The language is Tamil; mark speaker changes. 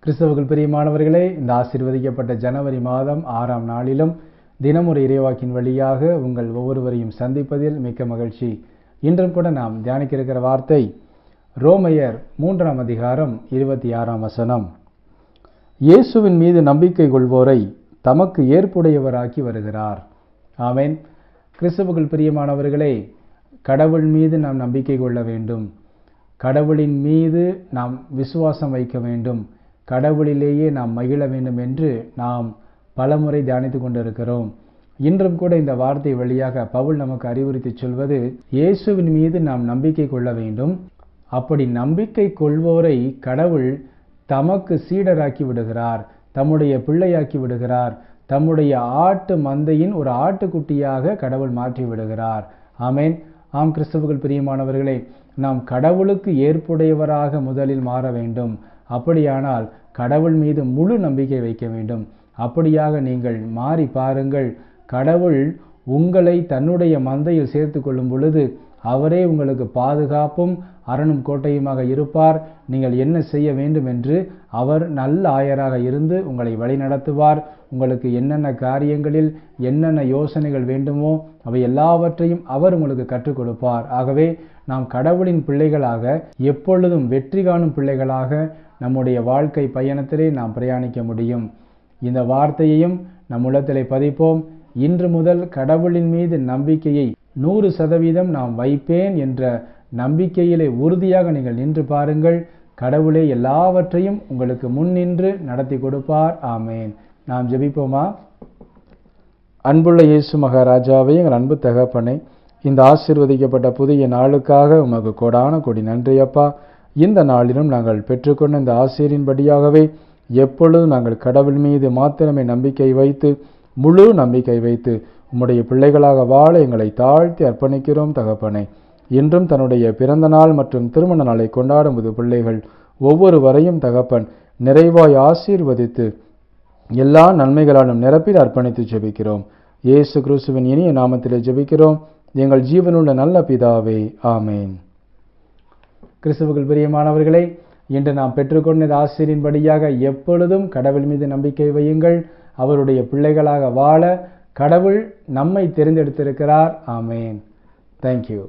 Speaker 1: கிறிஸ்தவுக்குள் பிரியமானவர்களே, இந்த ஆசீர்வதிக்கப்பட்ட ஜனவரி மாதம் 6ஆம் நாளிலும் தினமொரு இறைவாக்கின் வழியாக உங்கள் ஒவ்வொருவரையும் சந்திப்பதில் மிக்க மகிழ்ச்சி. இன்றும் கூட நாம் தியானிக்க இருக்கிற வார்த்தை ரோமையர் 3ஆம் அதிகாரம் 26ஆம் வசனம். இயேசுவின் மீது நம்பிக்கை கொள்வோரை தமக்கு ஏற்புடையவராக்கி வருகிறார். ஆமென். கிறிஸ்தவுக்குள் பிரியமானவர்களே, கடவுள் மீது நாம் நம்பிக்கை கொள்ள வேண்டும். கடவுளின் மீது நாம் விசுவாசம் வைக்க வேண்டும். கடவுளிலேயே நாம் மகிழ வேண்டும் என்று நாம் பலமுறை தியானித்து கொண்டிருக்கிறோம். இன்றும் கூட இந்த வார்த்தை வழியாக பவுல் நமக்கு அறிவுறுத்தி சொல்வது, இயேசுவின் மீது நாம் நம்பிக்கை கொள்ள வேண்டும். அப்படி நம்பிக்கை கொள்வோரை கடவுள் தமக்கு சீடராக்கி விடுகிறார், தம்முடைய பிள்ளையாக்கி விடுகிறார், தம்முடைய ஆட்டு மந்தையின் ஒரு ஆட்டுக்குட்டியாக கடவுள் மாற்றி விடுகிறார். ஆமென். ஆம் கிறிஸ்தவுக்குள் பிரியமானவர்களே, நாம் கடவுளுக்கு ஏற்புடையவராக முதலில் மாற வேண்டும். அப்படியானால் கடவுள் மீது முழு நம்பிக்கை வைக்க வேண்டும். அப்படியாக நீங்கள் மாறி பாருங்கள். கடவுள் உங்களை தன்னுடைய மந்தையில் சேர்த்து கொள்ளும் பொழுது அவரே உங்களுக்கு பாதுகாப்பும் அரணும் கோட்டையுமாக இருப்பார். நீங்கள் என்ன செய்ய வேண்டும் என்று அவர் நல்ல ஆயராக இருந்து உங்களை வழிநடத்துவார். உங்களுக்கு என்னென்ன காரியங்களில் என்னென்ன யோசனைகள் வேண்டுமோ அவை எல்லாவற்றையும் அவர் உங்களுக்கு கற்றுக் கொடுப்பார். ஆகவே நாம் கடவுளின் பிள்ளைகளாக எப்பொழுதும் வெற்றி காணும் பிள்ளைகளாக நம்முடைய வாழ்க்கை பயணத்திலே நாம் பிரயாணிக்க முடியும். இந்த வார்த்தையையும் நம் உள்ளத்திலே பதிப்போம். இன்று முதல் கடவுளின் மீது நம்பிக்கையை 100% நாம் வைப்பேன் என்ற நம்பிக்கையிலே உறுதியாக நீங்கள் நின்று பாருங்கள். கடவுளே எல்லாவற்றையும் உங்களுக்கு முன் நின்று நடத்தி கொடுப்பார். ஆமேன். நாம் ஜெபிப்போமா? அன்புள்ள இயேசு மகாராஜாவே, எங்கள் அன்பு தகப்பனே, இந்த ஆசீர்வதிக்கப்பட்ட புதிய நாளுக்காக உமக்கு கோடான கோடி நன்றி அப்பா. இந்த நாளிலும் நாங்கள் பெற்றுக்கொண்ட இந்த ஆசீரின்படியாகவே எப்பொழுதும் நாங்கள் கடவுள் மீது மாத்திரமே நம்பிக்கை வைத்து, முழு நம்பிக்கை வைத்து உம்முடைய பிள்ளைகளாக வாழ எங்களை தாழ்த்தி அர்ப்பணிக்கிறோம் தகப்பனே. இன்றும் தன்னுடைய பிறந்த நாள் மற்றும் திருமண நாளை கொண்டாடும் புது பிள்ளைகள் ஒவ்வொருவரையும் தகப்பன் நிறைவாய் ஆசீர்வதித்து எல்லா நன்மைகளாலும் நிரப்பில் அர்ப்பணித்து ஜெபிக்கிறோம். இயேசு கிறிஸ்துவின் இனிய நாமத்திலே ஜெபிக்கிறோம் எங்கள் ஜீவனுள்ள நல்ல பிதாவே. ஆமேன். கிறிஸ்துவுக்குள் பிரியமானவர்களே, இன்று நாம் பெற்றுக்கொண்ட ஆசீரின்படியாக எப்பொழுதும் கடவுள் மீது நம்பிக்கை வையுங்கள். அவருடைய பிள்ளைகளாக வாழ கடவுள் நம்மை தெரிந்தெடுத்திருக்கிறார். ஆமேன். தேங்க்யூ.